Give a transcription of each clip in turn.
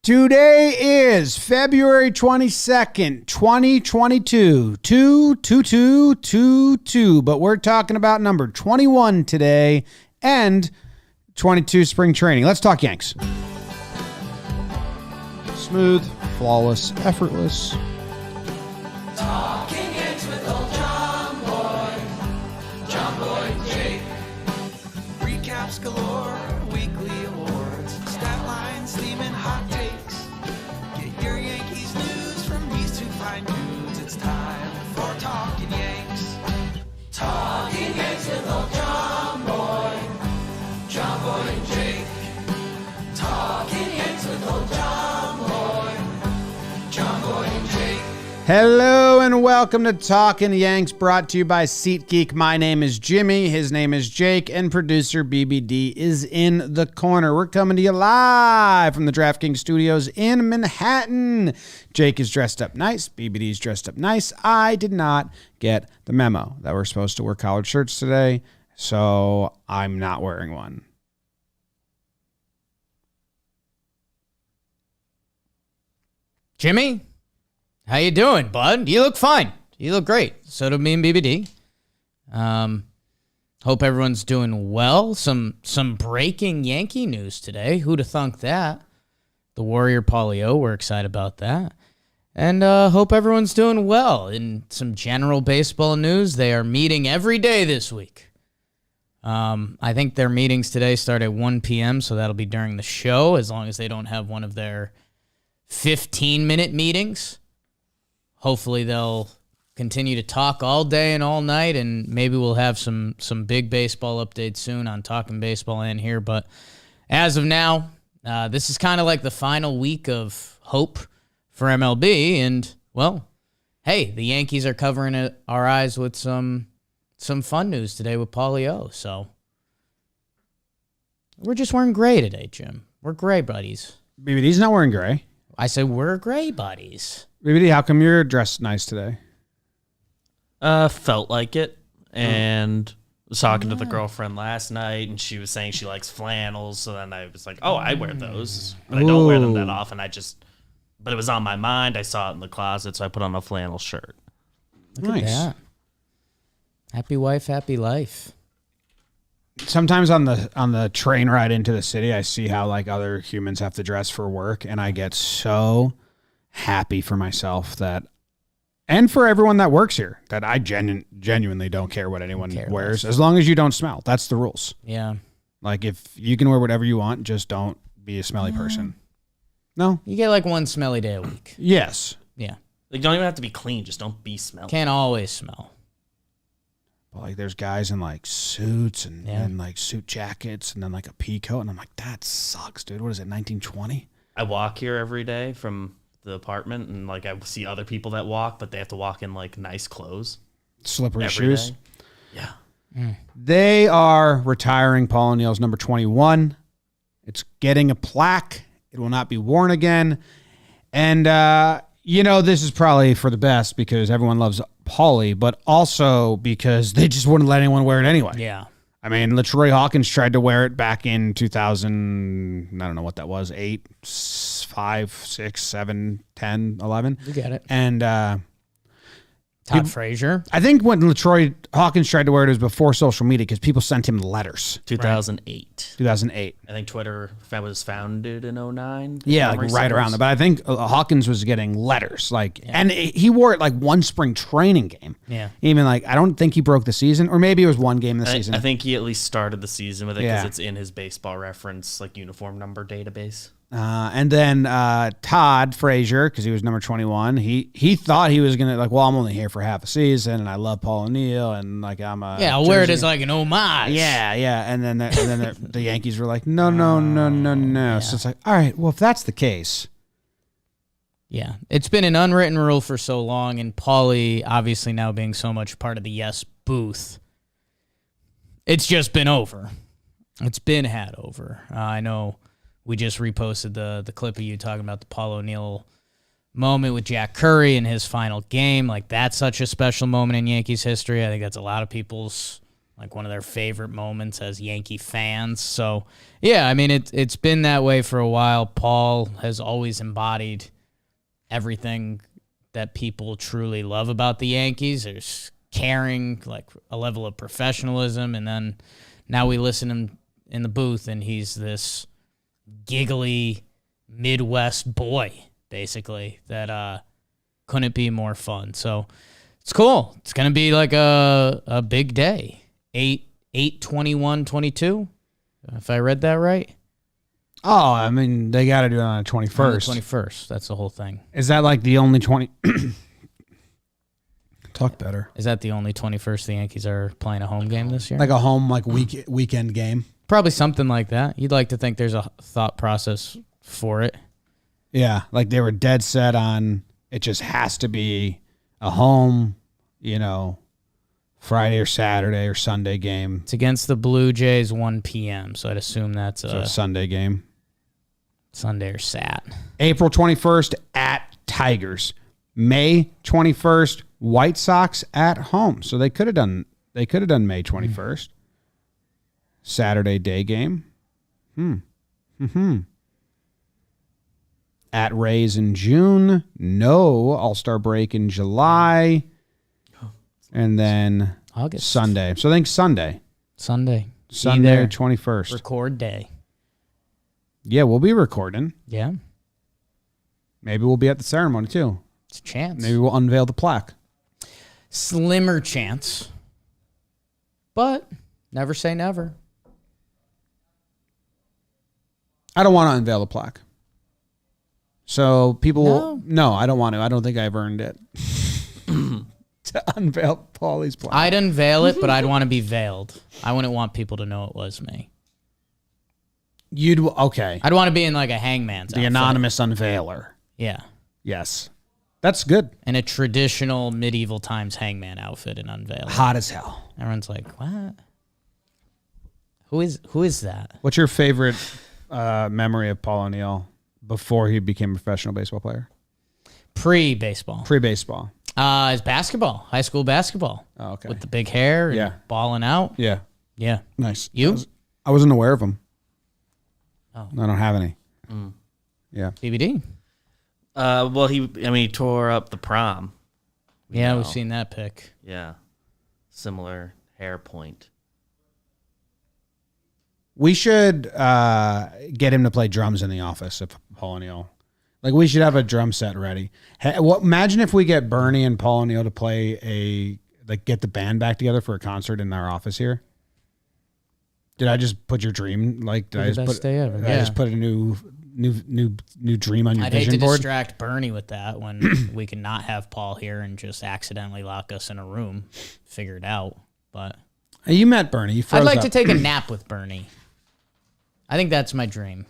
Today is February 22nd, 2022, 22222, but we're talking about number 21 today and 22 spring training. Let's talk Yanks. Smooth, flawless, effortless. Talking Yanks with old John Boy, Jake. Recaps galore, weekly awards, stat lines, theme, and hot takes. Get your Yankees news from these two fine dudes. It's time for Talkin' Yanks. Talking Yanks with old John Boy and Jake. Talking Yanks with old John Boy and Jake. Hello and welcome to Talkin' Yanks, brought to you by SeatGeek. My name is Jimmy, his name is Jake, and producer BBD is in the corner. We're coming to you live from the DraftKings studios in Manhattan. Jake is dressed up nice, BBD is dressed up nice. I did not get the memo that we're supposed to wear collared shirts today, so I'm not wearing one. Jimmy, how you doing, bud? You look fine. You look great. So do me and BBD. Hope everyone's doing well. Some breaking Yankee news today. Who'd have thunk that? The Warrior Polio, we're excited about that. And hope everyone's doing well. In some general baseball news, they are meeting every day this week. I think their meetings today start at 1 p.m., so that'll be during the show, as long as they don't have one of their 15-minute meetings. Hopefully they'll continue to talk all day and all night, and maybe we'll have some big baseball updates soon on Talking Baseball and here. But as of now, this is kind of like the final week of hope for MLB. And, well, hey, the Yankees are covering our eyes with some fun news today with Polio. So we're just wearing gray today, Jim. We're gray buddies. BBD's not wearing gray. I said we're gray buddies. BBD, how come you're dressed nice today? Felt like it, and was talking to the girlfriend last night, and she was saying she likes flannels, so then I was like, oh, I wear those, but I don't wear them that often. But it was on my mind. I saw it in the closet, so I put on a flannel shirt. Look at that. Happy wife, happy life. Sometimes on the train ride into the city, I see how like other humans have to dress for work, and I get so happy for myself and for everyone that works here, that I genuinely don't care what anyone wears, as long as you don't smell. That's the rules. Yeah. Like if you can wear whatever you want, just don't be a smelly person. No. You get like one smelly day a week. Yes. Yeah. Like, you don't even have to be clean. Just don't be smelly. Can't always smell. But like there's guys in like suits and like suit jackets and then like a pea coat, and I'm like, that sucks, dude. What is it, 1920? I walk here every day from the apartment, and like I see other people that walk, but they have to walk in like nice clothes. Slippery every shoes. day. Yeah. They are retiring Paul O'Neill's number 21. It's getting a plaque. It will not be worn again. And, this is probably for the best because everyone loves Paulie, but also because they just wouldn't let anyone wear it anyway. Yeah. I mean, LaTroy Hawkins tried to wear it back in 2000, I don't know what that was, 8, 5, 6, 7, 10, 11. You get it. And Todd Frazier. I think when LaTroy Hawkins tried to wear it was before social media because people sent him letters. 2008. 2008. I think Twitter was founded in 2009. Yeah, like right around there. But I think Hawkins was getting letters. And he wore it like one spring training game. Yeah. Even like, I don't think he broke the season, or maybe it was one game in the season. I think he at least started the season with it because Yeah. it's in his baseball reference, like uniform number database. And then Todd Frazier, because he was number 21, he thought he was going to, like, well, I'm only here for half a season, and I love Paul O'Neill, and, like, I'm a... Yeah, I'll wear it as, like, an homage. Yeah. And then the Yankees were like, no. Yeah. So it's like, all right, well, if that's the case... Yeah, it's been an unwritten rule for so long, and Paulie, obviously now being so much part of the Yes booth, it's just been over. It's been had over. I know... We just reposted the clip of you talking about the Paul O'Neill moment with Jack Curry in his final game. Like, that's such a special moment in Yankees history. I think that's a lot of people's like one of their favorite moments as Yankee fans. So, yeah, I mean, it's been that way for a while. Paul has always embodied everything that people truly love about the Yankees. There's caring, like a level of professionalism, and then now we listen to him in the booth, and he's this giggly Midwest boy, basically, that couldn't be more fun. So it's cool. It's going to be like a big day. 8/21/22, if I read that right. Oh, I mean, they got to do it on the 21st. On the 21st. That's the whole thing. Is that like the only 20? Talk better. Is that the only 21st the Yankees are playing a home game this year? Like a home, like weekend game? Probably something like that. You'd like to think there's a thought process for it. Yeah, like they were dead set on it just has to be a home, Friday or Saturday or Sunday game. It's against the Blue Jays 1 p.m., so I'd assume that's So a Sunday game. Sunday or Sat. April 21st at Tigers. May 21st, White Sox at home. So they could have done May 21st. Saturday day game. At Rays in June. No All-Star break in July. And then August. Sunday. So I think Sunday. Sunday, 21st. record day. Yeah, we'll be recording. Yeah, Maybe we'll be at the ceremony too. it's a chance. Maybe we'll unveil the plaque. Slimmer chance, but never say never. I don't want to unveil the plaque. So people will... No, I don't want to. I don't think I've earned it. To unveil Paulie's plaque. I'd unveil it, but I'd want to be veiled. I wouldn't want people to know it was me. Okay. I'd want to be in like a hangman's The outfit. anonymous unveiler. Yeah. Yes. That's good. In a traditional medieval times hangman outfit and unveil. Hot as hell. Everyone's like, what? Who is that? What's your favorite memory of Paul O'Neill before he became a professional baseball player? Pre-baseball. Pre-baseball. Is basketball. High school basketball. Oh, okay. With the big hair and balling out. Yeah. Yeah. Nice. You? I wasn't aware of him. Oh. I don't have any. Yeah. BBD? Well, he tore up the prom. Yeah, we've seen that pic. Yeah. Similar hair point. We should get him to play drums in the office of Paul O'Neill. Like, we should have a drum set ready. Imagine if we get Bernie and Paul O'Neill to play get the band back together for a concert in our office here. Did I just put your dream? Like, did I just best day ever. I just put a new dream on your I'd hate vision to board? distract Bernie with that when we can not have Paul here and just accidentally lock us in a room. Figure it out. But Hey, you met Bernie. You froze I'd like up. to take a nap with Bernie. I think that's my dream.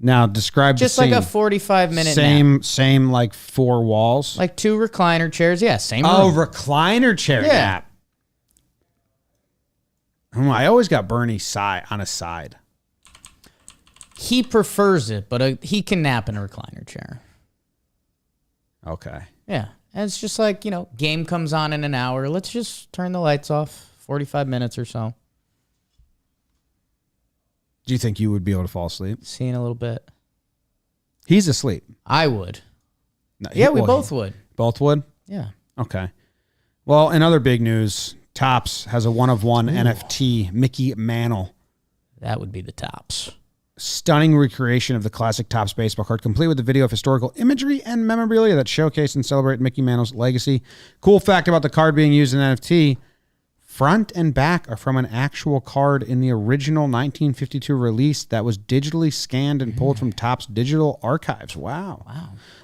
Now describe Just the like scene. a 45-minute nap. Same like four walls. Like 2 recliner chairs. Yeah, same room. Recliner chair Yeah. nap. I always got Bernie on a side. He prefers it, but he can nap in a recliner chair. Okay. Yeah. And it's just like, game comes on in an hour. Let's just turn the lights off. 45 minutes or so. Do you think you would be able to fall asleep? Seeing a little bit. He's asleep. I would. No, Yeah, we both would. Both would? Yeah. Okay. Well, in other big news, Topps has a one-of-one NFT, Mickey Mantle. That would be the tops. Stunning recreation of the classic Topps baseball card, complete with a video of historical imagery and memorabilia that showcase and celebrate Mickey Mantle's legacy. Cool fact about the card being used in NFT, front and back are from an actual card in the original 1952 release that was digitally scanned and pulled from Topps digital archives. Wow.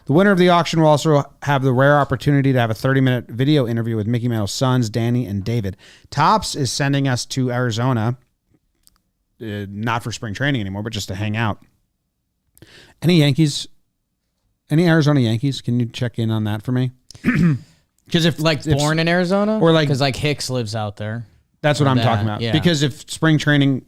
The winner of the auction will also have the rare opportunity to have a 30-minute video interview with Mickey Mantle's sons, Danny and David. Topps is sending us to Arizona, not for spring training anymore, but just to hang out. Any Arizona Yankees? Can you check in on that for me? Because if Born in Arizona? Or like... Because Hicks lives out there. That's what I'm talking about. Yeah. Because if spring training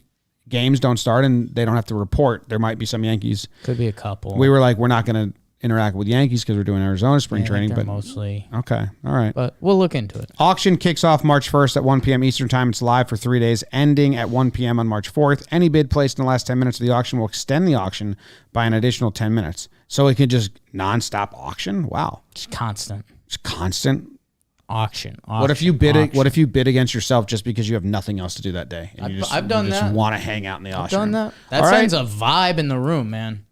games don't start and they don't have to report, there might be some Yankees. Could be a couple. We were like, we're not going to interact with Yankees because we're doing Arizona spring I think training. they're But mostly, okay, all right. but we'll look into it. Auction kicks off March 1st at 1 p.m. Eastern Time. It's live for 3 days, ending at 1 p.m. on March 4th. Any bid placed in the last 10 minutes of the auction will extend the auction by an additional 10 minutes. So it could just nonstop auction? Wow. It's constant It's constant. auction. What if you bid? auction. What if you bid against yourself just because you have nothing else to do that day? And I've done you just that. want to hang out in the I've auction. done that? That All right. sends a vibe in the room, man.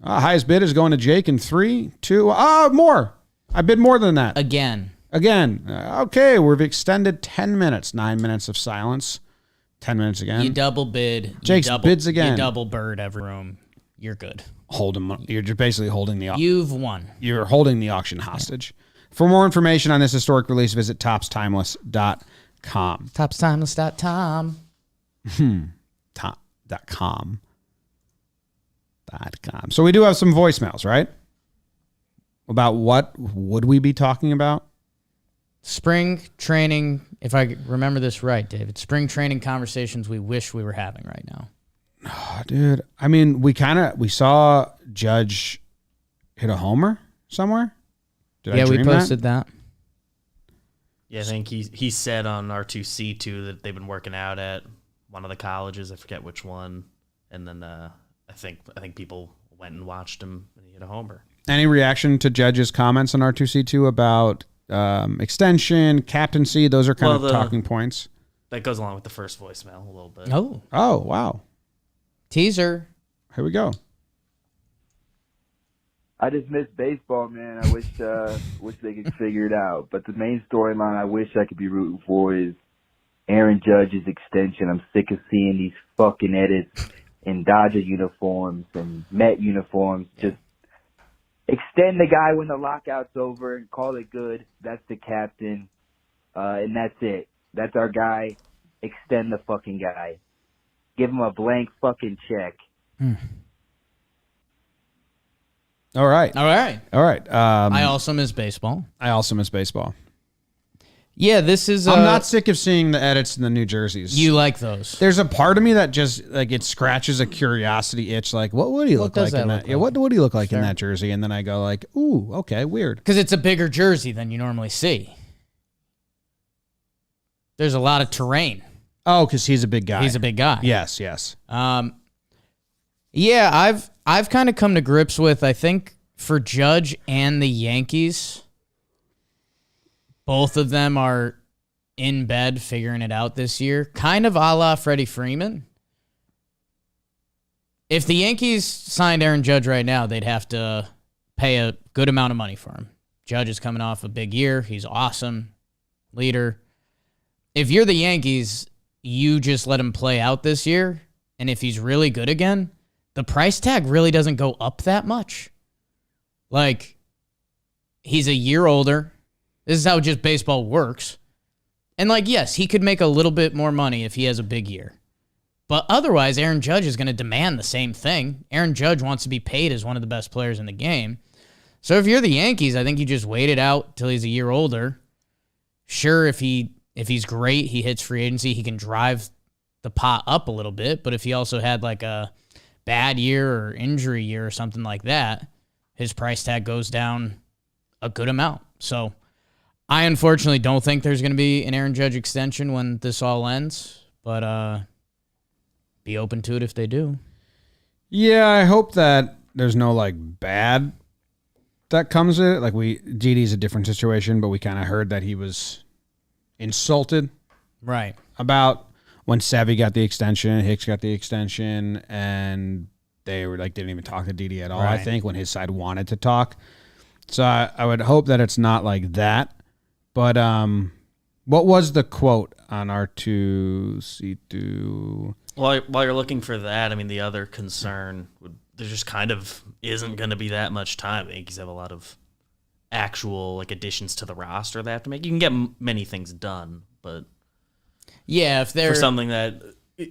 Highest bid is going to Jake in 3, 2. More. I bid more than that. Again. Okay, we've extended 10 minutes. 9 minutes of silence. 10 minutes again. You double bid. Jake's bids again. You double bird every room. You're good. You're just basically holding the auction. You've won. You're holding the auction hostage. For more information on this historic release, visit topstimeless.com. Topstimeless.com. .com. So we do have some voicemails, right? About what would we be talking about? Spring training, if I remember this right, David. Spring training conversations we wish we were having right now. Oh, dude, I mean, we saw Judge hit a homer somewhere. Did I we dream posted that. Yeah, I think he said on R2C2 that they've been working out at one of the colleges. I forget which one. And then I think people went and watched him and he hit a homer. Any reaction to Judge's comments on R2C2 about extension, captaincy? Those are kind of talking points. That goes along with the first voicemail a little bit. Oh, wow. Teaser. Here we go. I just miss baseball, man. I wish they could figure it out. But the main storyline I wish I could be rooting for is Aaron Judge's extension. I'm sick of seeing these fucking edits in Dodger uniforms and Met uniforms. Just extend the guy when the lockout's over and call it good. That's the captain. And that's it. That's our guy. Extend the fucking guy. Give him a blank fucking check. All right. I also miss baseball. Yeah, this is. I'm not sick of seeing the edits in the New Jerseys. You like those? There's a part of me that just like it scratches a curiosity itch. Like, what would he look like in that? Yeah, what would he look like in that jersey? And then I go like, ooh, okay, weird. Because it's a bigger jersey than you normally see. There's a lot of terrain. Oh, because he's a big guy. He's a big guy. Yes. Yeah, I've kind of come to grips with, I think, for Judge and the Yankees, both of them are in bed figuring it out this year, kind of a la Freddie Freeman. If the Yankees signed Aaron Judge right now, they'd have to pay a good amount of money for him. Judge is coming off a big year. He's awesome. Leader. If you're the Yankees, you just let him play out this year, and if he's really good again, the price tag really doesn't go up that much. Like, he's a year older. This is how just baseball works. And, like, yes, he could make a little bit more money if he has a big year. But otherwise, Aaron Judge is going to demand the same thing. Aaron Judge wants to be paid as one of the best players in the game. So if you're the Yankees, I think you just wait it out till he's a year older. Sure, if he's great, he hits free agency, he can drive the pot up a little bit. But if he also had like a bad year or injury year or something like that, his price tag goes down a good amount. So I unfortunately don't think there's going to be an Aaron Judge extension when this all ends, but be open to it if they do. Yeah, I hope that there's no like bad that comes with it. Like Didi's a different situation, but we kind of heard that he was insulted, right, about when Sevy got the extension, Hicks got the extension, and they were like didn't even talk to Didi at all. Right. I think when his side wanted to talk, so I would hope that it's not like that. But what was the quote on R2C2? While you're looking for that, I mean, the other concern there just kind of isn't going to be that much time. The Yankees have a lot of actual like additions to the roster they have to make. You can get many things done, but yeah, if they're for something that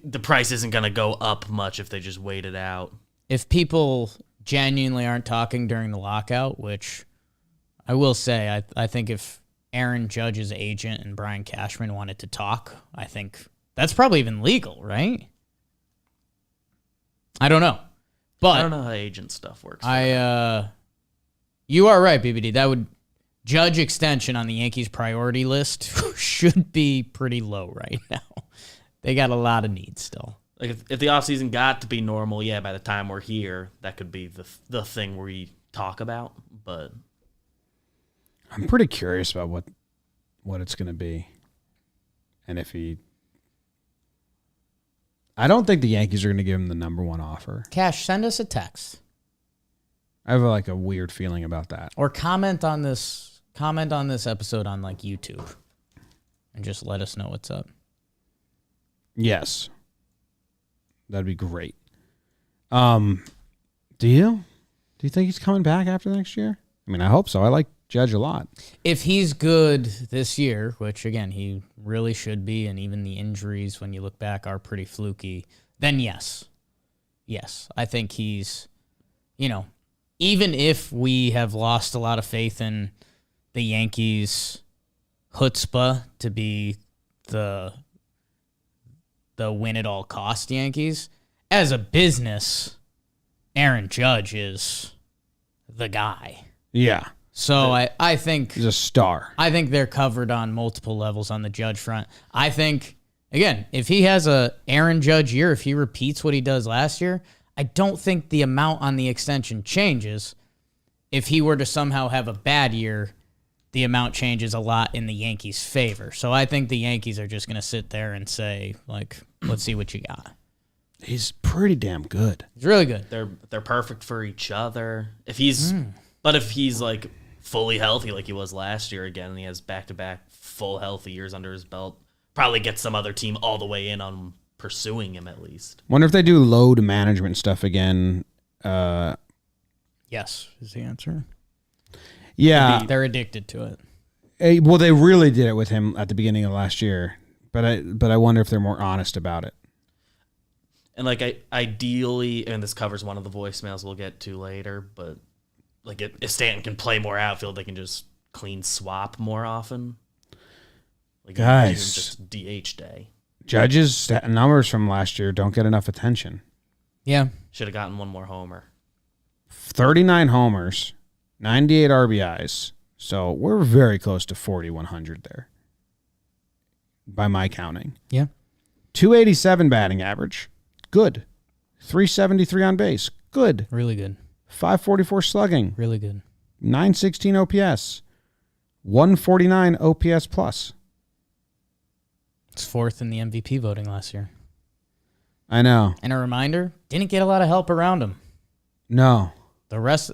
the price isn't going to go up much if they just wait it out. If people genuinely aren't talking during the lockout, which I will say, I think if Aaron Judge's agent and Brian Cashman wanted to talk, I think that's probably even legal, right? I don't know. But I don't know how agent stuff works. I You are right, BBD. That would Judge extension on the Yankees priority list should be pretty low right now. They got a lot of needs still. Like if the offseason got to be normal, yeah, by the time we're here, that could be the thing we talk about. But I'm pretty curious about what it's going to be. And if I don't think the Yankees are going to give him the number one offer. Cash, send us a text. I have like a weird feeling about that. Or comment on this episode on like YouTube. And just let us know what's up. Yes. That'd be great. Do you think he's coming back after next year? I mean, I hope so. I like Judge a lot. If he's good this year, which again he really should be, and even the injuries when you look back are pretty fluky, then yes. I think he's, even if we have lost a lot of faith in the Yankees' chutzpah to be the win at all cost Yankees, as a business, Aaron Judge is the guy. Yeah. So I think he's a star. I think they're covered on multiple levels on the Judge front. I think, again, if he has a Aaron Judge year, if he repeats what he does last year, I don't think the amount on the extension changes. If he were to somehow have a bad year, the amount changes a lot in the Yankees' favor. So I think the Yankees are just going to sit there and say, like, let's see what you got. He's pretty damn good. He's really good. They're perfect for each other. If he's like fully healthy like he was last year again, and he has back-to-back full healthy years under his belt, probably get some other team all the way in on pursuing him at least. Wonder if they do load management stuff again. Yes, is the answer. Yeah. They're addicted to it. Well, they really did it with him at the beginning of last year, but I wonder if they're more honest about it. And like ideally, and this covers one of the voicemails we'll get to later, but like if Stanton can play more outfield, they can just clean swap more often. Like guys, just DH day. Judge's numbers from last year don't get enough attention. Yeah, should have gotten one more homer. 39 homers, 98 RBIs. So we're very close to 4,100 there, by my counting. Yeah. 287 batting average. Good. 373 on base. Good. Really good. 544 slugging. Really good. 916 OPS. 149 OPS plus. It's fourth in the MVP voting last year. I know. And a reminder, didn't get a lot of help around him. No. The rest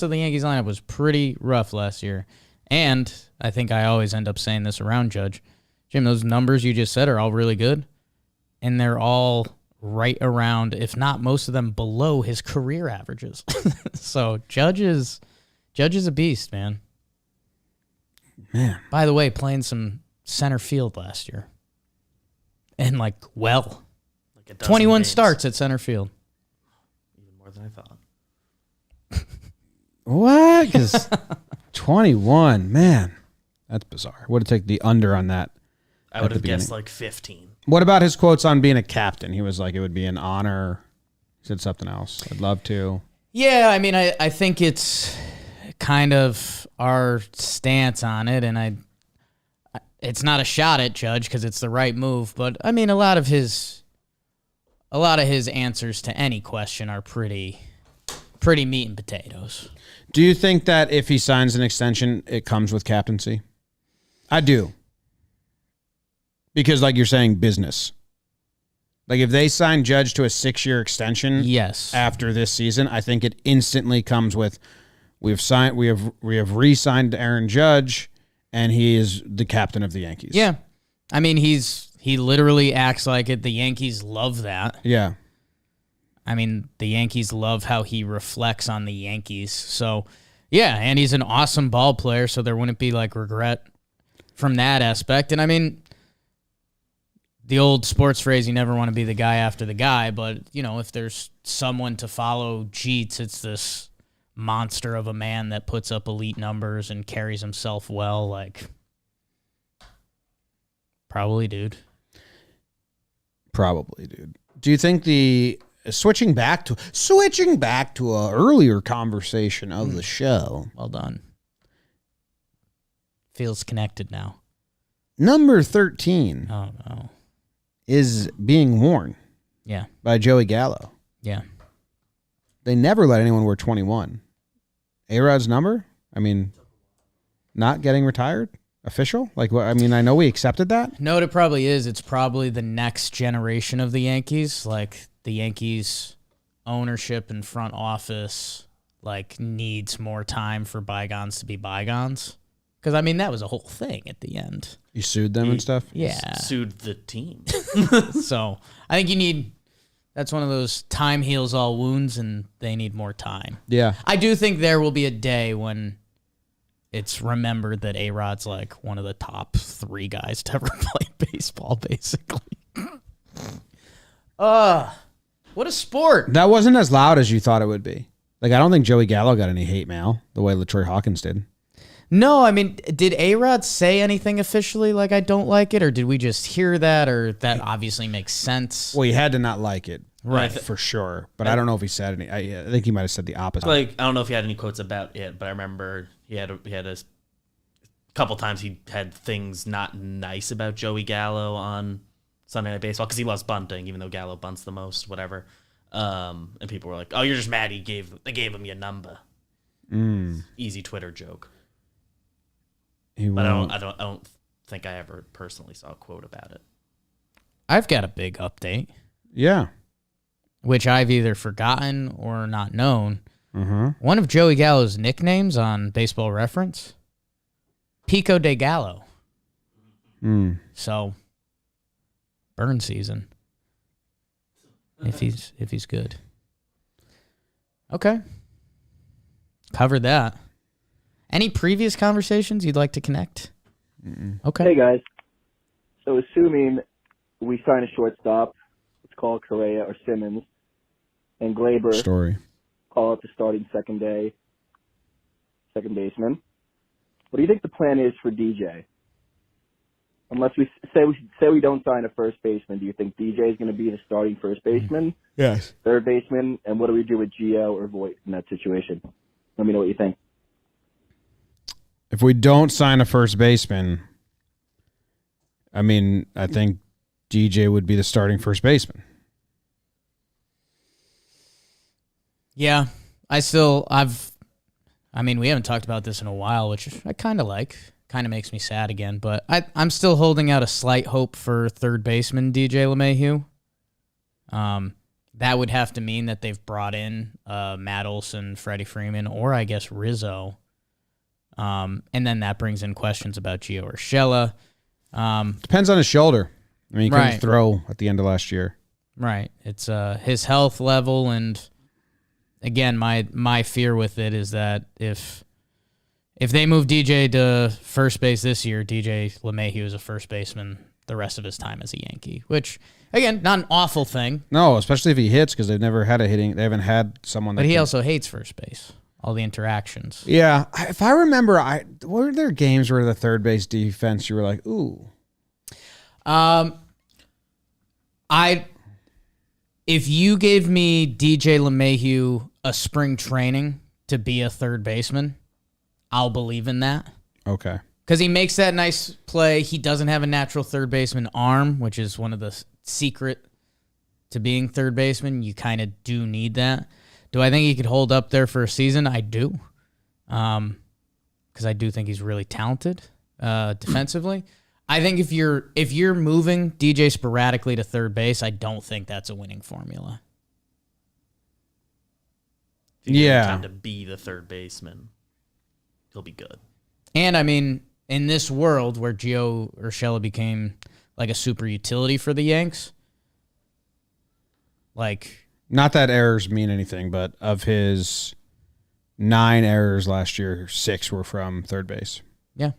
of the Yankees lineup was pretty rough last year. And I think I always end up saying this around Judge. Jim, those numbers you just said are all really good. And they're all right around, if not most of them, below his career averages. So Judge is a beast, man. Man. By the way, playing some center field last year. And like 21 games. starts at center field. Even more than I thought. What? Because 21, man, that's bizarre. Would have taken the under on that. I would have guessed like 15. What about his quotes on being a captain? He was like, it would be an honor. He said something else. I'd love to. Yeah, I mean, I think it's kind of our stance on it, and it's not a shot at Judge because it's the right move, but I mean, a lot of his answers to any question are pretty meat and potatoes. Do you think that if he signs an extension, it comes with captaincy? I do. Because like you're saying, business. Like if they sign Judge to a 6-year extension yes, after this season, I think it instantly comes with we have re-signed Aaron Judge, and he is the captain of the Yankees. Yeah. I mean, he literally acts like it. The Yankees love that. Yeah. I mean, the Yankees love how he reflects on the Yankees. So, yeah, and he's an awesome ball player, so there wouldn't be, like, regret from that aspect. And, I mean, the old sports phrase, you never want to be the guy after the guy, but, if there's someone to follow Jeets, it's this monster of a man that puts up elite numbers and carries himself well, like, probably, dude. Probably, dude. Do you think the switching back to a earlier conversation of the show. Well done. Feels connected now. Number 13 Oh, no. is being worn Yeah. by Joey Gallo. Yeah. They never let anyone wear 21. A-Rod's number? I mean, not getting retired? Official? Like, what? I mean, I know we accepted that. No, it probably is. It's probably the next generation of the Yankees. Like, the Yankees ownership and front office, like, needs more time for bygones to be bygones. Because, I mean, that was a whole thing at the end. You sued them and stuff? Yeah. Sued the team. So, I think you need... That's one of those time heals all wounds, and they need more time. Yeah. I do think there will be a day when it's remembered that A-Rod's like one of the top 3 guys to ever play baseball, basically. What a sport. That wasn't as loud as you thought it would be. Like, I don't think Joey Gallo got any hate mail the way LaTroy Hawkins did. No, I mean, did A-Rod say anything officially like I don't like it, or did we just hear that, or that obviously makes sense? Well, he had to not like it. Right. For sure. But I don't know if he said any. I think he might have said the opposite. Like, I don't know if he had any quotes about it, but I remember he had a couple times he had things not nice about Joey Gallo on Sunday Night Baseball because he loves bunting, even though Gallo bunts the most, whatever. And people were like, "Oh, you're just mad they gave him your number." Easy Twitter joke. But I don't think I ever personally saw a quote about it. I've got a big update. Yeah. Which I've either forgotten or not known. Mm-hmm. One of Joey Gallo's nicknames on Baseball Reference, Pico de Gallo. So, burn season. If he's good. Okay. Covered that. Any previous conversations you'd like to connect? Okay. Hey, guys. So assuming we sign a shortstop, let's call it Correa or Simmons, and Glaber Story. call up the starting second baseman, what do you think the plan is for DJ? Unless we say we don't sign a first baseman, do you think DJ is going to be the starting first baseman, Yes. third baseman, and what do we do with Gio or Voit in that situation? Let me know what you think. If we don't sign a first baseman, I mean, I think DJ would be the starting first baseman. Yeah. we haven't talked about this in a while, which I kind of like. Kind of makes me sad again, but I'm still holding out a slight hope for third baseman DJ LeMahieu. That would have to mean that they've brought in Matt Olson, Freddie Freeman, or I guess Rizzo. And then that brings in questions about Gio Urshela. Depends on his shoulder. I mean, he couldn't Right. throw at the end of last year. Right. It's his health level, and again, my fear with it is that if they move DJ to first base this year, DJ LeMahieu is a first baseman the rest of his time as a Yankee, which again, not an awful thing. No, especially if he hits, because they've never had they haven't had someone that But he can- also hates first base. All the interactions. Yeah, if I remember, were there games where the third base defense you were like, ooh? If you gave me DJ LeMahieu a spring training to be a third baseman, I'll believe in that. Okay. Because he makes that nice play. He doesn't have a natural third baseman arm, which is one of the secret to being third baseman. You kind of do need that. Do I think he could hold up there for a season? I do. Because I do think he's really talented defensively. I think if you're moving DJ sporadically to third base, I don't think that's a winning formula. If you give him Yeah. time to be the third baseman, he'll be good. And I mean, in this world where Gio Urshela became like a super utility for the Yanks, like, Not that errors mean anything, but of his 9 errors last year, 6 were from third base. yeah.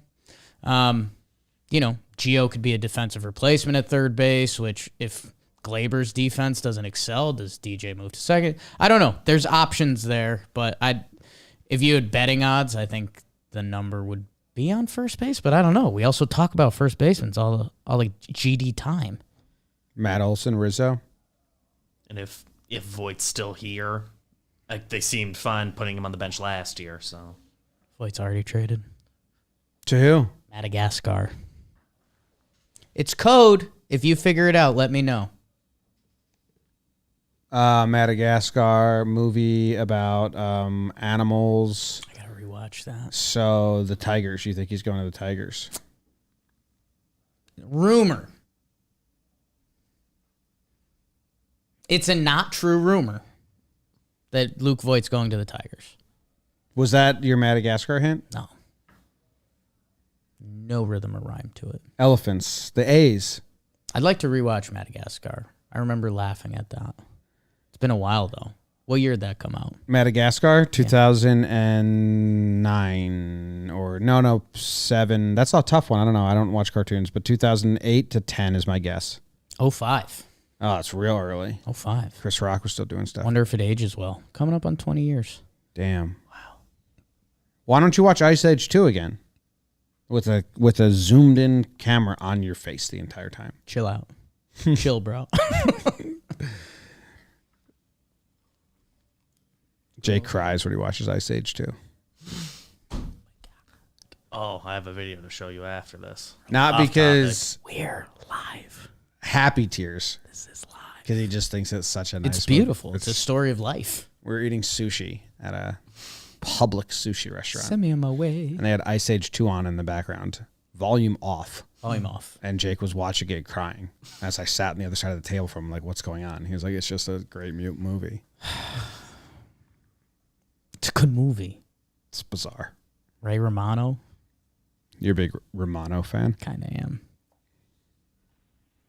Gio could be a defensive replacement at third base, which if Glaber's defense doesn't excel, does DJ move to second? I don't know. There's options there, but if you had betting odds, I think the number would be on first base, but I don't know. We also talk about first basemen all the GD time. Matt Olson, Rizzo. And if if Voigt's still here. Like, they seemed fine putting him on the bench last year. So Voigt's already traded. To who? Madagascar. It's code. If you figure it out, let me know. Madagascar movie about animals. I gotta rewatch that. So the Tigers. You think he's going to the Tigers? Rumor. It's a not true rumor that Luke Voigt's going to the Tigers. Was that your Madagascar hint? No. No rhythm or rhyme to it. Elephants. The A's. I'd like to rewatch Madagascar. I remember laughing at that. It's been a while, though. What year did that come out? Madagascar, 2009 or no, 7. That's a tough one. I don't know. I don't watch cartoons, but 2008 to 10 is my guess. 05. Oh, it's real early. 05. Chris Rock was still doing stuff. Wonder if it ages well. Coming up on 20 years. Damn. Wow. Why don't you watch Ice Age 2 again? With a zoomed in camera on your face the entire time. Chill out. Chill, bro. Jake cries when he watches Ice Age 2. Oh, I have a video to show you after this. Not Off because We're live. happy tears. This is live. Because he just thinks it's such a nice It's beautiful. It's a story of life. We're eating sushi at a public sushi restaurant. Send me on my way. And they had Ice Age 2 on in the background. Volume off. Volume off. And Jake was watching it crying. As I sat on the other side of the table from him, like, what's going on? He was like, it's just a great mute movie. It's a good movie. It's bizarre. Ray Romano. You're a big Romano fan? Kind of am.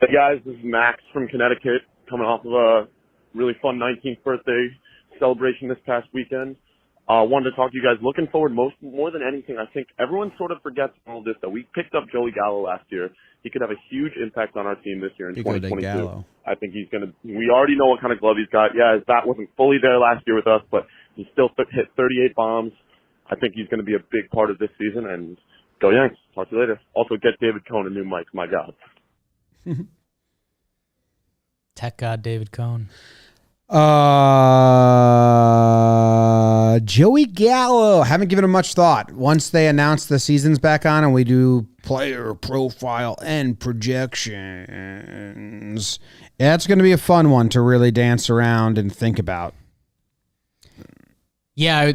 Hey guys, this is Max from Connecticut, coming off of a really fun 19th birthday celebration this past weekend. Wanted to talk to you guys. Looking forward more than anything, I think everyone sort of forgets all this, that we picked up Joey Gallo last year. He could have a huge impact on our team this year in 2022. I think he's going to, we already know what kind of glove he's got. Yeah, his bat wasn't fully there last year with us, but he still hit 38 bombs. I think he's going to be a big part of this season, and go Yanks. Talk to you later. Also, get David Cohn a new mic. My God. Tech god David Cohn. Joey Gallo. Haven't given him much thought. Once they announce the season's back on and we do player profile and projections, yeah, it's going to be a fun one to really dance around and think about. Yeah,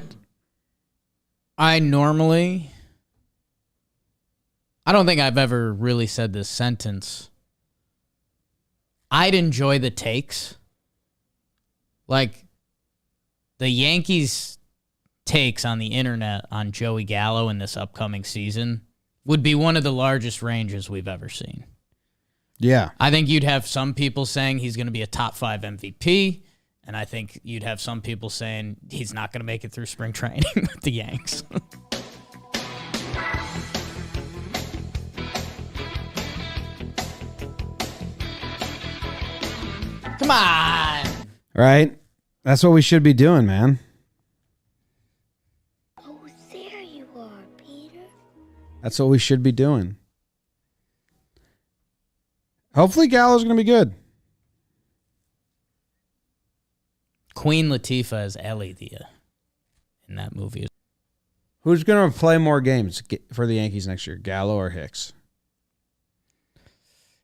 I normally, I don't think I've ever really said this sentence. I'd enjoy the takes. Like, the Yankees' takes on the internet on Joey Gallo in this upcoming season would be one of the largest ranges we've ever seen. Yeah. I think you'd have some people saying he's going to be a top 5 MVP, and I think you'd have some people saying he's not going to make it through spring training with the Yanks. Come on. Right? That's what we should be doing, man. Oh, there you are, Peter. That's what we should be doing. Hopefully Gallo's going to be good. Queen Latifah as Ellie in that movie. Who's going to play more games for the Yankees next year, Gallo or Hicks?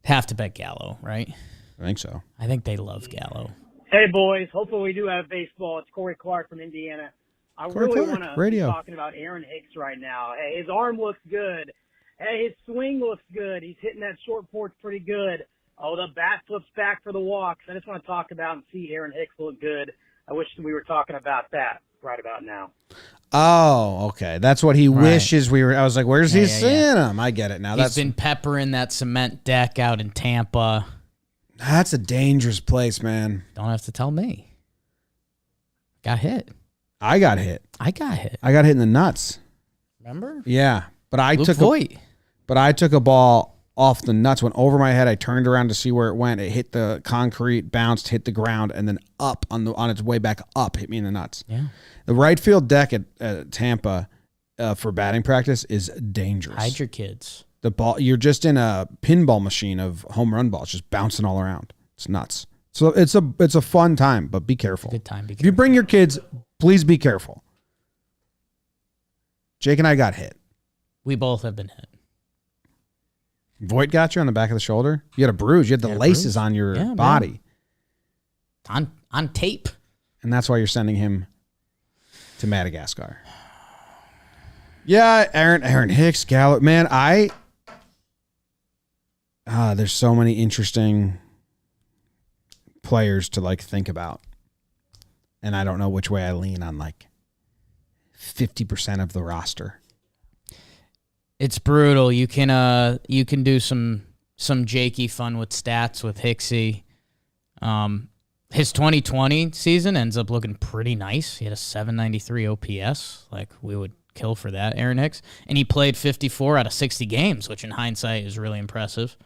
Have to bet Gallo, right? I think so. I think they love Gallo. Hey, boys. Hopefully we do have baseball. It's Corey Clark from Indiana. I really want to be talking about Aaron Hicks right now. Hey, his arm looks good. Hey, his swing looks good. He's hitting that short porch pretty good. Oh, the bat flips back for the walks. I just want to talk about and see Aaron Hicks look good. I wish we were talking about that right about now. Oh, okay. That's what he wishes we were. I was like, where's he seeing him? I get it now. He's been peppering that cement deck out in Tampa. That's a dangerous place, man. Don't have to tell me. Got hit. I got hit. I got hit. I got hit in the nuts. Remember? Yeah, but I Luke took Voigt. But I took a ball off the nuts, went over my head. I turned around to see where it went. It hit the concrete, bounced, hit the ground, and then up on its way back up, hit me in the nuts. Yeah. The right field deck at Tampa for batting practice is dangerous. Hide your kids. The ball, you're just in a pinball machine of home run balls, just bouncing all around. It's nuts. So it's a fun time, but be careful. Good time. If you bring your kids, please be careful. Jake and I got hit. We both have been hit. Voight got you on the back of the shoulder. You had a bruise. You had the laces on your body. Man. On tape. And that's why you're sending him to Madagascar. Yeah, Aaron Hicks, Gallo. Man, there's so many interesting players to like think about. And I don't know which way I lean on like 50% of the roster. It's brutal. You can do some Jakey fun with stats with Hicksy. His 2020 season ends up looking pretty nice. He had a 793 OPS. Like, we would kill for that, Aaron Hicks. And he played 54 out of 60 games, which in hindsight is really impressive.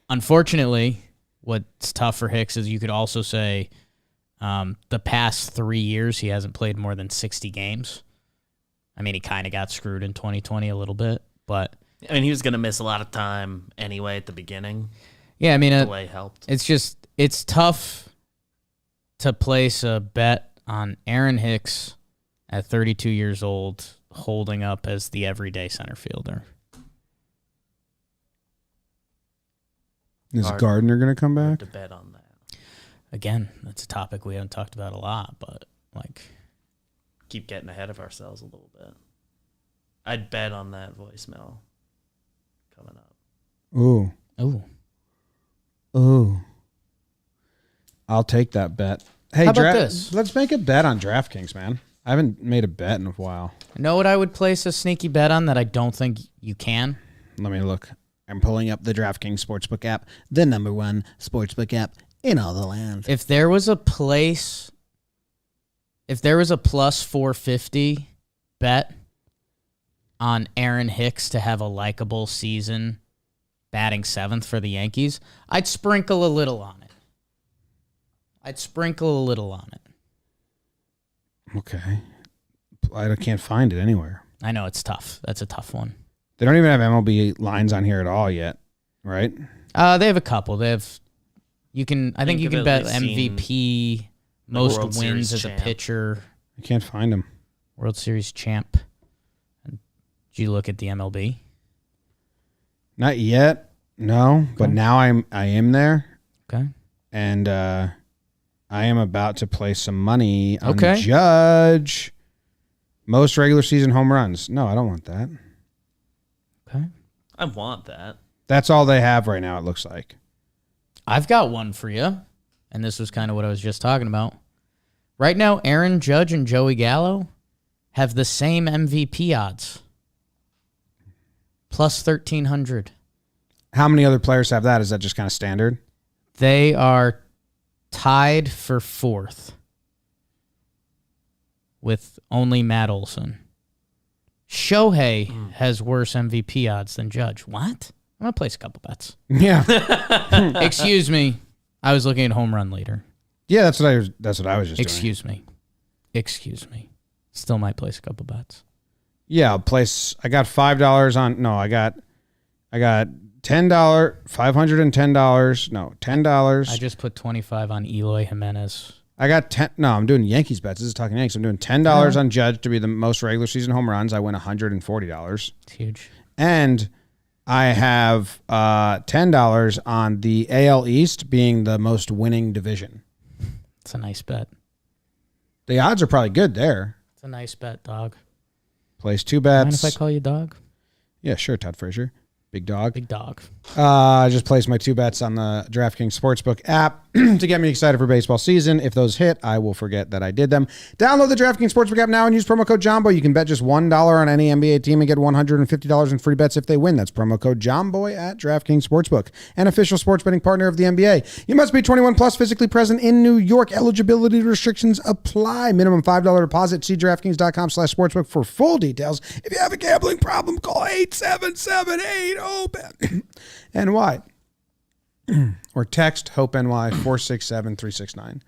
Unfortunately, what's tough for Hicks is you could also say the past 3 years he hasn't played more than 60 games. I mean, he kind of got screwed in 2020 a little bit, but... I mean, he was going to miss a lot of time anyway at the beginning. Yeah, I mean... Delay helped. It's tough to place a bet on Aaron Hicks at 32 years old holding up as the everyday center fielder. Is Gardner going to come back? To bet on that. Again, that's a topic we haven't talked about a lot, but like... Keep getting ahead of ourselves a little bit. I'd bet on that voicemail coming up. Ooh. Ooh. Ooh. I'll take that bet. Hey, how about this? Let's make a bet on DraftKings, man. I haven't made a bet in a while. Know what I would place a sneaky bet on that I don't think you can? Let me look. I'm pulling up the DraftKings Sportsbook app, the number one sportsbook app in all the land. If there was a plus 450 bet on Aaron Hicks to have a likable season batting seventh for the Yankees, I'd sprinkle a little on it. Okay. I can't find it anywhere. I know, it's tough. That's a tough one. They don't even have MLB lines on here at all yet, right? They have a couple. I think you can bet MVP, most World wins Series as champ. a pitcher. I can't find them. World Series champ. Did you look at the MLB? Not yet. No, but now I am there. Okay. And I am about to play some money on Okay. Judge. Most regular season home runs. No, I don't want that. Okay. I want that. That's all they have right now, it looks like. I've got one for you, and this was kind of what I was just talking about. Right now, Aaron Judge and Joey Gallo have the same MVP odds. Plus 1,300. How many other players have that? Is that just kind of standard? They are tied for fourth with only Matt Olson. Shohei has worse MVP odds than Judge. What? I'm going to place a couple bets. Yeah. Excuse me. I was looking at home run leader. Yeah, that's what I was just doing. Excuse me. Still might place a couple bets. Yeah, I'll place. I got $5 on. No, I got $10, $510. No, $10. I just put 25 on Eloy Jimenez. I got 10. No, I'm doing Yankees bets. This is Talking Yanks. I'm doing $10 on Judge to be the most regular season home runs. I win $140. It's huge. And I have $10 on the AL East being the most winning division. It's a nice bet. The odds are probably good there. It's a nice bet, dog. Place two bets. Mind if I call you dog? Yeah, sure, Todd Frazier. Big dog. Big dog. I just placed my two bets on the DraftKings Sportsbook app to get me excited for baseball season. If those hit, I will forget that I did them. Download the DraftKings Sportsbook app now and use promo code JOMBOY. You can bet just $1 on any NBA team and get $150 in free bets if they win. That's promo code JOMBOY at DraftKings Sportsbook, an official sports betting partner of the NBA. You must be 21 plus, physically present in New York. Eligibility restrictions apply. Minimum $5 deposit. See DraftKings.com/sportsbook for full details. If you have a gambling problem, call 877-8-HOPE NY or text HOPE NY 467-369.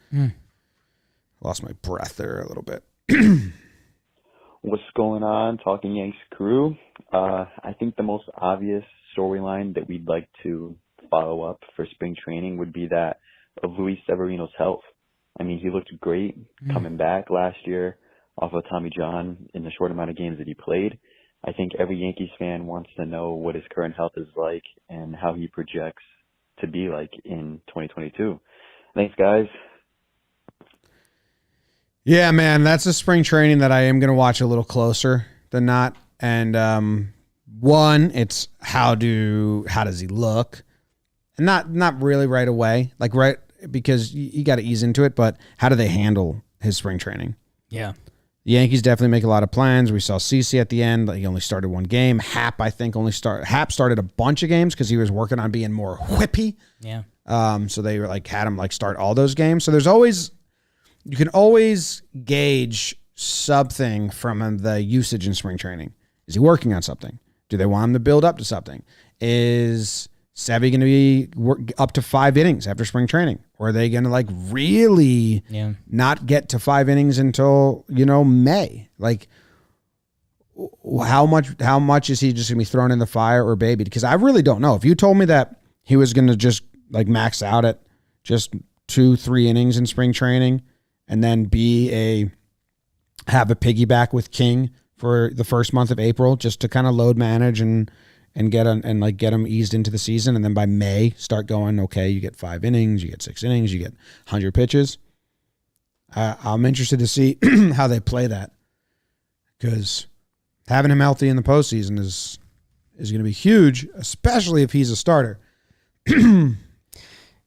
Lost my breath there a little bit. What's going on, Talking Yanks crew? I think the most obvious storyline that we'd like to follow up for spring training would be that of Luis Severino's health. I mean, he looked great coming back last year off of Tommy John in the short amount of games that he played. I think every Yankees fan wants to know what his current health is like and how he projects to be like in 2022. Thanks, guys. Yeah, man, that's a spring training that I am going to watch a little closer than not. And one, it's how does he look? And not really right away, like right because you got to ease into it. But how do they handle his spring training? Yeah, the Yankees definitely make a lot of plans. We saw CeCe at the end; he only started one game. Hap, I think, Hap started a bunch of games because he was working on being more whippy. Yeah. So they were had him start all those games. So you can always gauge something from the usage in spring training. Is he working on something? Do they want him to build up to something? Is Sevy going to be up to 5 innings after spring training? Or are they going to really not get to 5 innings until, May? How much is he just going to be thrown in the fire or baby? Because I really don't know. If you told me that he was going to just max out at just 2-3 innings in spring training and then have a piggyback with King for the first month of April just to kind of load manage and get him eased into the season, and then by May start going, okay, you get 5 innings, you get 6 innings, you get 100 pitches. I'm interested to see how they play that, because having him healthy in the postseason is going to be huge, especially if he's a starter.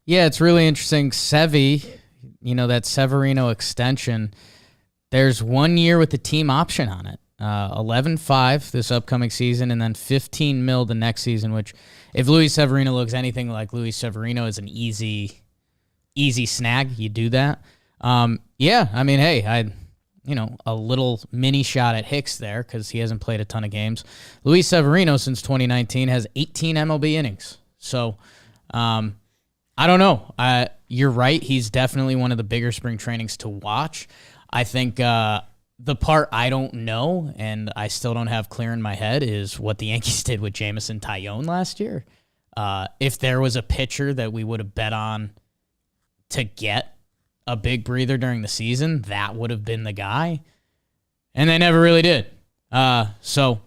Yeah, it's really interesting. Sevy, that Severino extension, there's 1 year with the team option on it. 11.5 this upcoming season, and then $15 million the next season, which if Luis Severino looks anything like Luis Severino is an easy snag. You do that. Yeah, I mean, hey, a little mini shot at Hicks there because he hasn't played a ton of games. Luis Severino since 2019 has 18 MLB innings. So I don't know. You're right. He's definitely one of the bigger spring trainings to watch. I think the part I don't know, and I still don't have clear in my head, is what the Yankees did with Jameson Taillon last year. If there was a pitcher that we would have bet on to get a big breather during the season, that would have been the guy. And they never really did. So,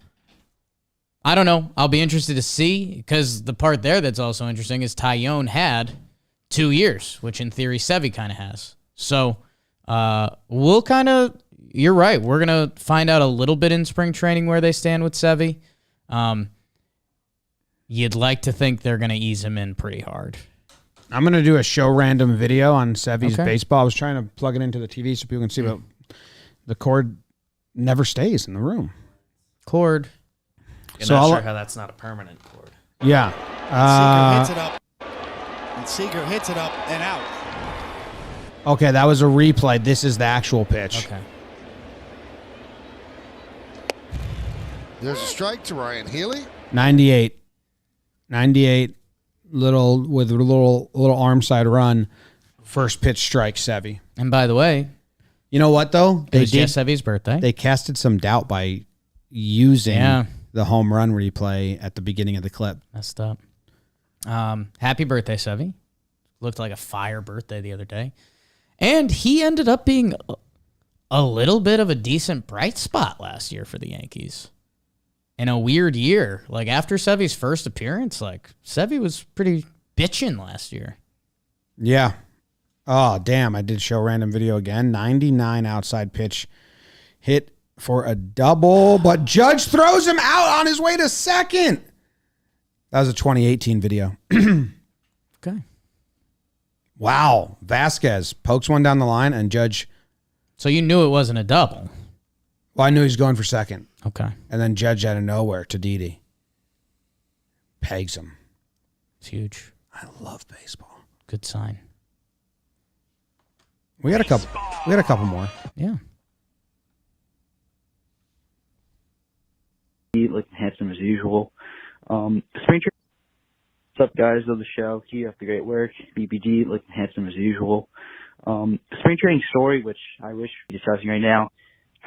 I don't know. I'll be interested to see, because the part there that's also interesting is Taillon had 2 years, which in theory Sevy kind of has. So, we'll kind of... You're right. We're going to find out a little bit in spring training where they stand with Sevy. You'd like to think they're going to ease him in pretty hard. I'm going to do a show random video on Sevy's baseball. I was trying to plug it into the TV so people can see, but the cord never stays in the room. Cord. You're not sure how that's not a permanent cord. Yeah. Seager hits it up. And Seager hits it up and out. Okay, that was a replay. This is the actual pitch. Okay. There's a strike to Ryan Healy. 98, with a little arm side run, first pitch strike, Sevy. And by the way, you know what though? It was Jess Sevy's birthday. They casted some doubt by using the home run replay at the beginning of the clip. Messed up. Happy birthday, Sevy. Looked like a fire birthday the other day. And he ended up being a little bit of a decent bright spot last year for the Yankees. In a weird year. After Sevy's first appearance, Sevy was pretty bitching last year. Yeah. Oh, damn. I did show random video again. 99 outside pitch hit for a double, but Judge throws him out on his way to second. That was a 2018 video. Okay. Wow. Vasquez pokes one down the line and Judge. So you knew it wasn't a double. Well, I knew he was going for second. Okay. And then Judge out of nowhere to Didi. Pegs him. It's huge. I love baseball. Good sign. We got a couple more. Yeah. Looking handsome as usual. Spring training. What's up, guys? Love the show. Keep up the great work. BBG looking handsome as usual. Spring training story, which I wish we were discussing right now.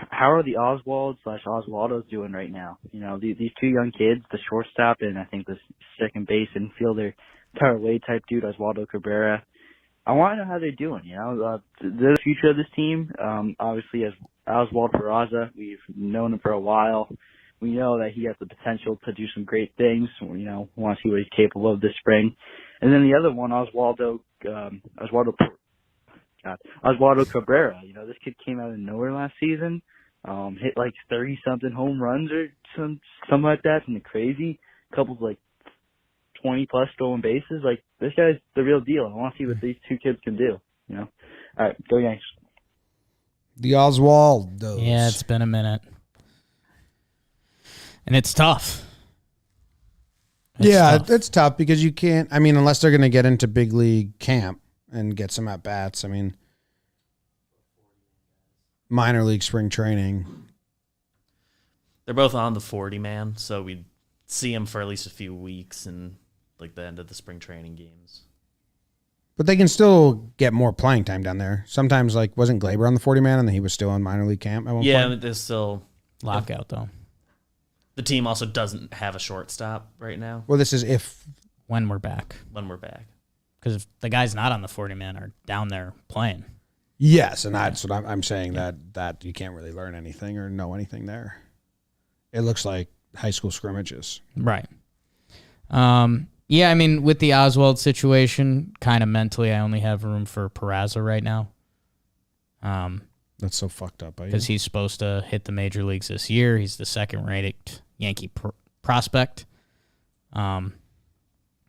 How are the Oswald/Oswaldos doing right now? These 2 young kids, the shortstop and I think the second base infielder, Tyler Wade type dude, Oswaldo Cabrera. I want to know how they're doing. They're the future of this team. Obviously, as Oswald Peraza, we've known him for a while. We know that he has the potential to do some great things. We want to see what he's capable of this spring. And then the other one, Oswaldo Cabrera. This kid came out of nowhere last season, hit like 30-something home runs or something like that, something crazy. A couple of 20-plus stolen bases. This guy's the real deal. I want to see what these two kids can do. All right, go Yanks. The Oswaldos. Yeah, it's been a minute. And it's tough. It's tough because you can't, unless they're going to get into big league camp and get some at-bats. Minor league spring training. They're both on the 40-man, so we'd see them for at least a few weeks and the end of the spring training games. But they can still get more playing time down there. Sometimes, wasn't Glaber on the 40-man and he was still in minor league camp at one point? But there's still lockout, though. The team also doesn't have a shortstop right now. Well, this is when we're back. Because if the guys not on the 40-man are down there playing. Yes, and that's what I'm saying, that you can't really learn anything or know anything there. It looks like high school scrimmages. Right. With the Oswald situation, kind of mentally, I only have room for Peraza right now. That's so fucked up. Because he's supposed to hit the major leagues this year. He's the second-rated Yankee prospect. And,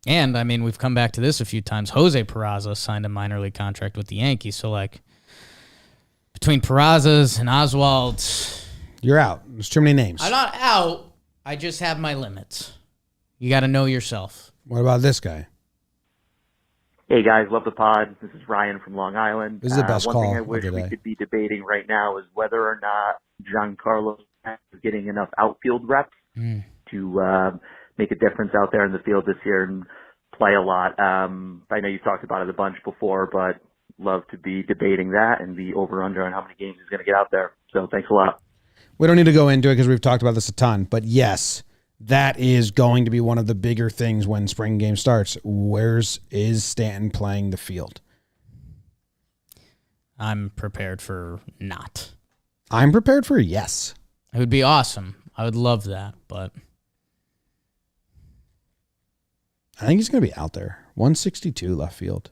we've come back to this a few times. Jose Peraza signed a minor league contract with the Yankees. So, between Peraza's and Oswald's... You're out. There's too many names. I'm not out. I just have my limits. You got to know yourself. What about this guy? Hey, guys. Love the pod. This is Ryan from Long Island. This is the best one call thing I wish we could be debating right now is whether or not Giancarlo is getting enough outfield reps to make a difference out there in the field this year and play a lot. I know you've talked about it a bunch before, but love to be debating that and the over-under on how many games he's going to get out there. So thanks a lot. We don't need to go into it because we've talked about this a ton, but yes, that is going to be one of the bigger things when spring game starts. Is Stanton playing the field? I'm prepared for not. I'm prepared for yes. It would be awesome. I would love that, but I think he's going to be out there. 162 left field.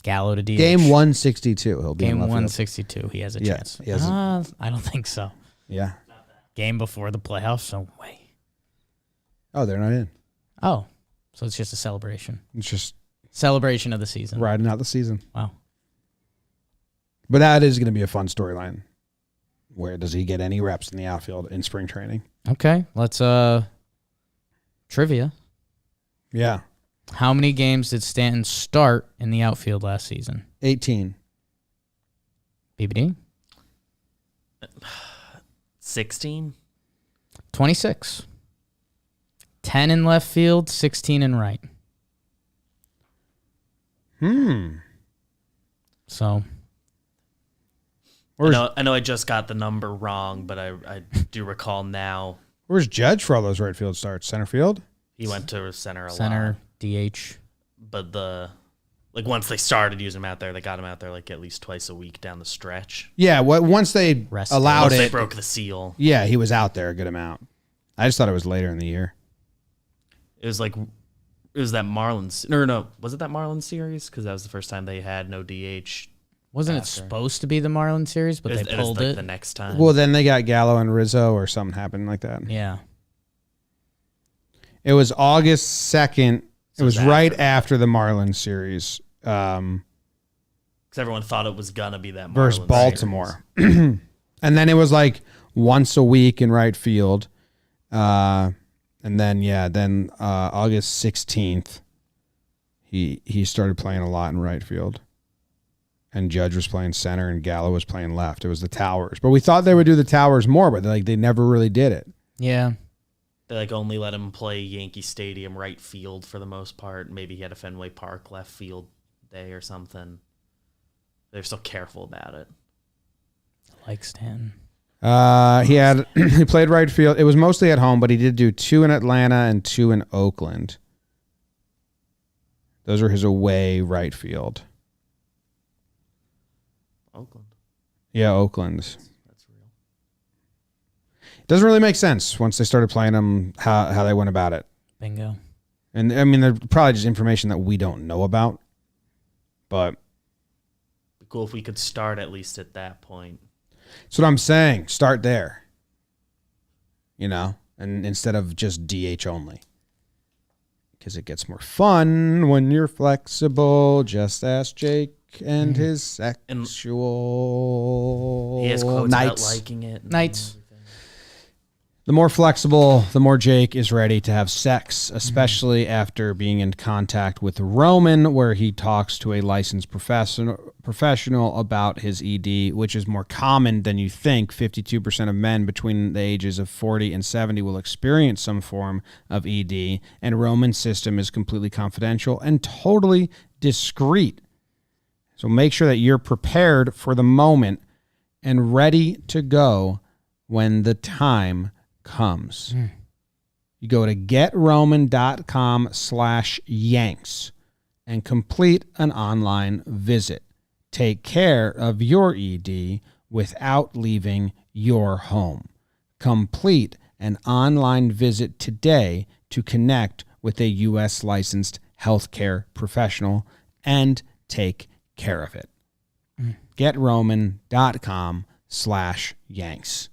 Gallo to DH. Game 162. He'll be Game in left 162. field. He has a Yeah, chance. he has I don't think so. Yeah. Game before the playoffs, no way. Oh, they're not in. Oh, so it's just a celebration. It's just celebration of the season. Riding out the season. Wow. But that is going to be a fun storyline. Where does he get any reps in the outfield in spring training? Okay, let's trivia. Yeah. How many games did Stanton start in the outfield last season? 18. BBD? 16. 26. 10 in left field, 16 in right. So. I know I just got the number wrong, but I do recall now. Where's Judge for all those right field starts? Center field? He went to center a lot. Center, DH. But once they started using him out there, they got him out there at least twice a week down the stretch. Yeah, once they allowed once it. they broke the seal. Yeah, he was out there a good amount. I just thought it was later in the year. It was that Marlins. No. Was it that Marlins series? Because that was the first time they had no DH. Wasn't it supposed to be the Marlins series, but they pulled it? The next time. Well, then they got Gallo and Rizzo or something happened like that. Yeah. It was August 2nd. It was right after the Marlins series. Because everyone thought it was going to be that Marlins versus Baltimore. And then it was once a week in right field. And then, August 16th, he started playing a lot in right field. And Judge was playing center and Gallo was playing left. It was the Towers. But we thought they would do the Towers more, but they never really did it. Yeah. They only let him play Yankee Stadium right field for the most part. Maybe he had a Fenway Park left field day or something. They're still careful about it. I like Stanton. He played right field. It was mostly at home, but he did do 2 in Atlanta and 2 in Oakland. Those are his away right field. Oakland. Yeah, Oakland. That's real. It doesn't really make sense once they started playing them, how they went about it. Bingo. And, I mean, they're probably just information that we don't know about. But Be cool if we could start at least at that point. that's what I'm saying. Start there. You know? And instead of just DH only. Because it gets more fun when you're flexible. Just ask Jake and his sexual He has quotes nights. about liking it. Nights. The more flexible, the more Jake is ready to have sex, especially after being in contact with Roman, where he talks to a licensed professional about his ED, which is more common than you think. 52% of men between the ages of 40 and 70 will experience some form of ED, and Roman's system is completely confidential and totally discreet. So make sure that you're prepared for the moment and ready to go when the time comes. You go to getroman.com/Yanks and complete an online visit. Take care of your ED without leaving your home. Complete an online visit today to connect with a U.S. licensed healthcare professional and take care of it. getroman.com/Yanks.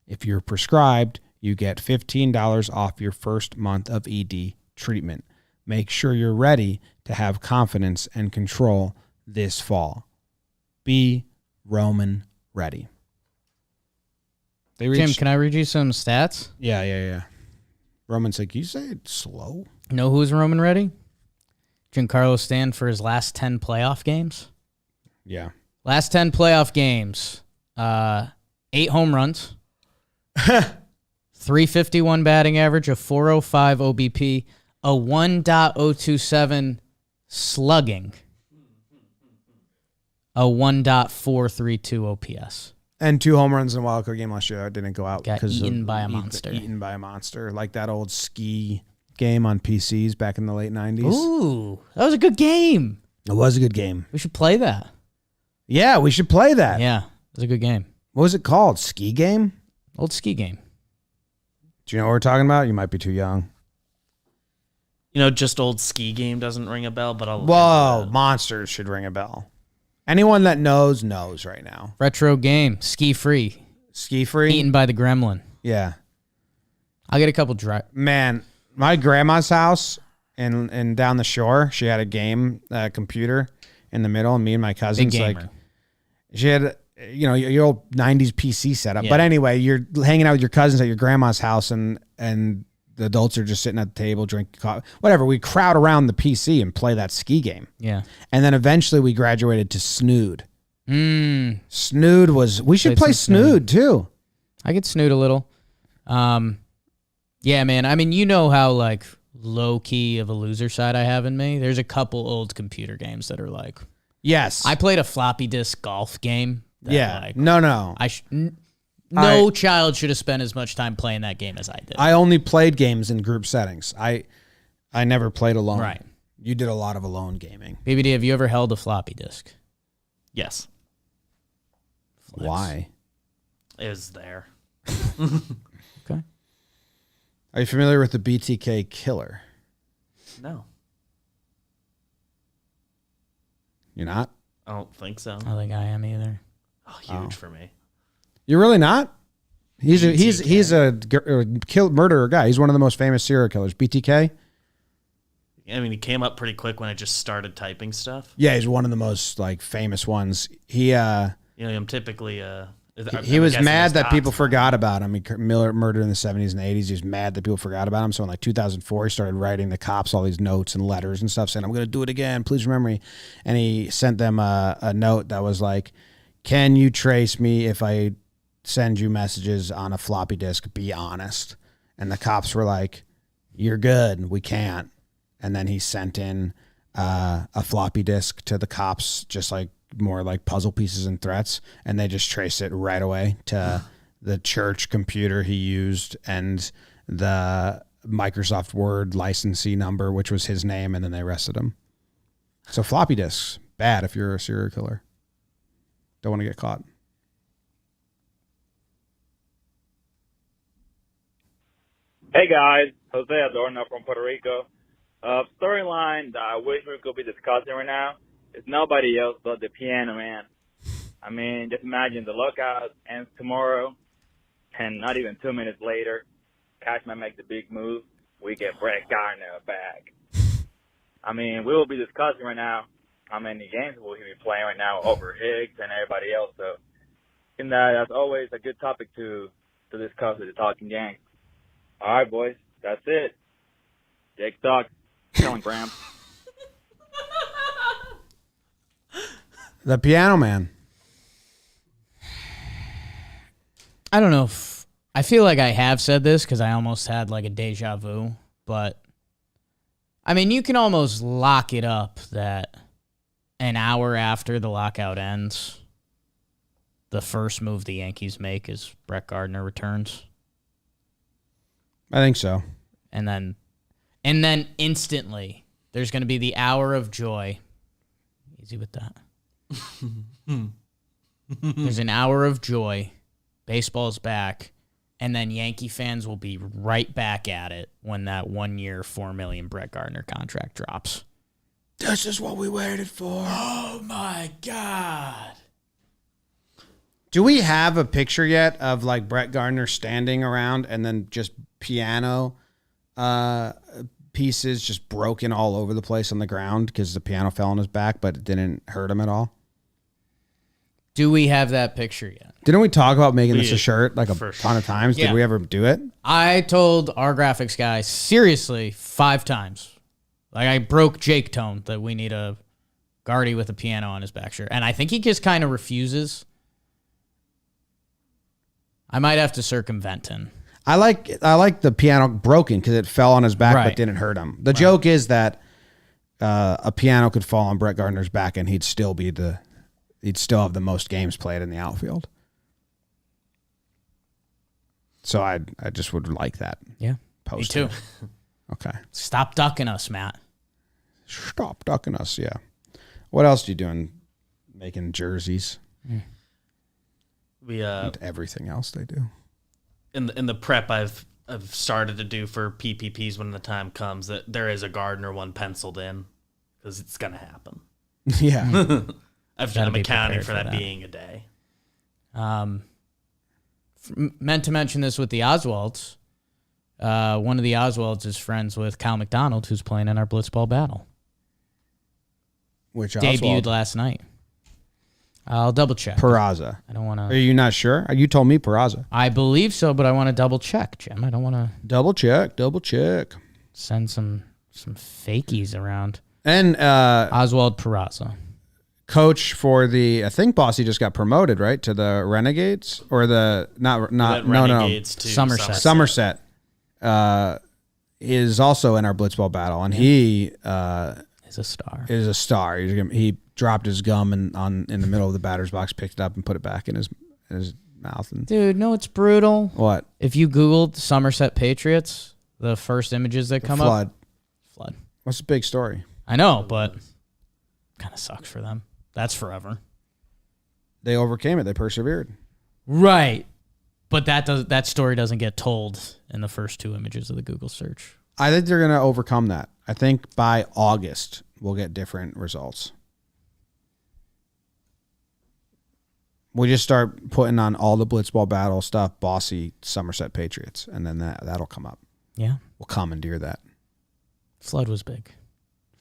If you're prescribed, you get $15 off your first month of ED treatment. Make sure you're ready to have confidence and control this fall. Be Roman ready. Jim, can I read you some stats? Yeah. Roman's like, you say it slow? Know who's Roman ready? Giancarlo Stanton for his last 10 playoff games. Yeah. Last 10 playoff games. 8 home runs. 351 batting average, a 405 OBP, a 1.027 slugging, a 1.432 OPS. And 2 home runs in a wild card game last year. I didn't go out. Got eaten by a monster. Eaten by a monster. Like that old ski game on PCs back in the late 90s. Ooh, that was a good game. It was a good game. We should play that. Yeah, we should play that. Yeah, it was a good game. What was it called? Ski game? Old ski game. Do you know what we're talking about? You might be too young. You know, just old ski game doesn't ring a bell, but I'll... Whoa, monsters should ring a bell. Anyone that knows right now. Retro game, ski free. Ski free? Eaten by the gremlin. Yeah. I'll get a couple dry. Man, my grandma's house and down the shore, she had a game computer in the middle, and me and my cousins, Big like, gamer. she had, you know, your old 90s PC setup. Yeah. But anyway, you're hanging out with your cousins at your grandma's house, and the adults are just sitting at the table, drinking coffee, whatever. We crowd around the PC and play that ski game. Yeah. And then eventually we graduated to Snood. Snood was, we should Played play some Snood too. I get Snood a little. Yeah, man. I mean, you know how like low key of a loser side I have in me. There's a couple old computer games that are like, yes, I played a floppy disk golf game. that, Yeah. like, No. No child should have spent as much time playing that game as I did. I only played games in group settings. I never played alone. Right. You did a lot of alone gaming. BBD, have you ever held a floppy disk? Yes. Why? It was there. Okay. Are you familiar with the BTK killer? No. You're not? I don't think so. I don't think I am either. Oh, huge for me. You're really not? He's a murderer guy. He's one of the most famous serial killers. BTK? I mean, he came up pretty quick when I just started typing stuff. Yeah, he's one of the most like famous ones. He I'm typically he was mad that people forgot about him. He murdered in the 70s and 80s. He was mad that people forgot about him. So in like 2004, he started writing the cops all these notes and letters and stuff saying, I'm going to do it again. Please remember me. And he sent them a note that was like, can you trace me if I send you messages on a floppy disk? Be honest. And the cops were like, you're good. We can't. And then he sent in a floppy disk to the cops, just like more like puzzle pieces and threats, and they just traced it right away to the church computer he used and the Microsoft Word licensee number, which was his name, and then they arrested him. So floppy disks, bad if you're a serial killer. Don't want to get caught. Hey guys, Jose Adorno from Puerto Rico. Storyline that I wish we could be discussing right now is nobody else but the Piano Man. I mean, just imagine the lockout ends tomorrow, and not even 2 minutes later, Cashman makes the big move. We get Brett Gardner back. I mean, we will be discussing right now how many games will he be playing right now over Hicks and everybody else. So, in that's always a good topic to discuss with the Talkin Yanks. All right, boys, that's it. Jake Talk, telling Graham. The Piano Man. I don't know if I feel like I have said this because I almost had like a deja vu, but I mean, you can almost lock it up that an hour after the lockout ends, the first move the Yankees make is Brett Gardner returns. I think so. And then instantly, there's going to be the hour of joy. Easy with that. There's an hour of joy. Baseball's back. And then Yankee fans will be right back at it when that 1 year, $4 million Brett Gardner contract drops. This is what we waited for. Oh, my God. Do we have a picture yet of like Brett Gardner standing around and then just piano pieces just broken all over the place on the ground because the piano fell on his back, but it didn't hurt him at all? Do we have that picture yet? Didn't we talk about making this a shirt like a ton of times? Yeah. Did we ever do it? I told our graphics guy, seriously, 5 times. Like, I broke Jake tone that we need a Gardy with a piano on his back shirt. And I think he just kind of refuses. I might have to circumvent him. I like the piano broken because it fell on his back but didn't hurt him. The joke is that a piano could fall on Brett Gardner's back and he'd still have the most games played in the outfield. So I just would like that. Yeah. Poster. Me too. Okay. Stop ducking us, Matt. Stop ducking us, yeah. What else are you doing? Making jerseys. We and everything else they do. In the prep I've started to do for PPPs when the time comes, that there is a Gardner one penciled in because it's gonna happen. Yeah. I'm accounting for that being a day. Meant to mention this with the Oswalds. One of the Oswalds is friends with Kyle McDonald, who's playing in our Blitzball battle. Which debuted Oswald? last night. I'll double check. Peraza. I don't want to. Are you not sure? You told me Peraza. I believe so, but I want to double check, Jim. I don't want to double check. Send some fakies around. And Oswald Peraza, coach for the, I think Bossy just got promoted, right, to the Renegades or the Renegades to Somerset. Is also in our Blitzball battle, and he is a star. He dropped his gum in the middle of the batter's box, picked it up, and put it back in his mouth. And dude, no, it's brutal. What? If you Googled Somerset Patriots, the first images that come up, flood. What's the big story? I know, but kind of sucks for them. That's forever. They overcame it. They persevered. Right. But that story doesn't get told in the first 2 images of the Google search. I think they're going to overcome that. I think by August, we'll get different results. We just start putting on all the Blitzball battle stuff, Bossy, Somerset Patriots, and then that'll come up. Yeah. We'll commandeer that. Flood was big.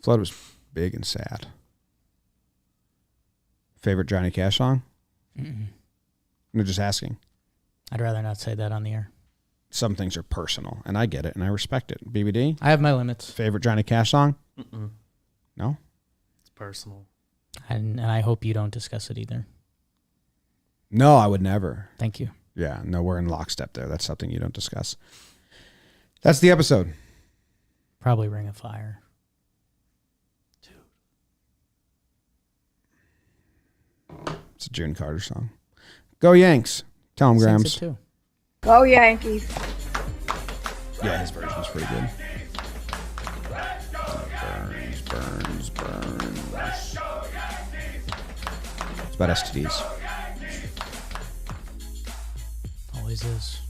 Flood was big and sad. Favorite Johnny Cash song? Mm-mm. I'm just asking. I'd rather not say that on the air. Some things are personal, and I get it, and I respect it. BBD? I have my limits. Favorite Johnny Cash song? Mm-mm. No? It's personal. And I hope you don't discuss it either. No, I would never. Thank you. Yeah, no, we're in lockstep there. That's something you don't discuss. That's the episode. Probably Ring of Fire. It's a June Carter song. Go Yanks. Tell him, Grams. Sings it too. Go Yankees. Yeah, his version's pretty good. Burns, It's about STDs. Always is.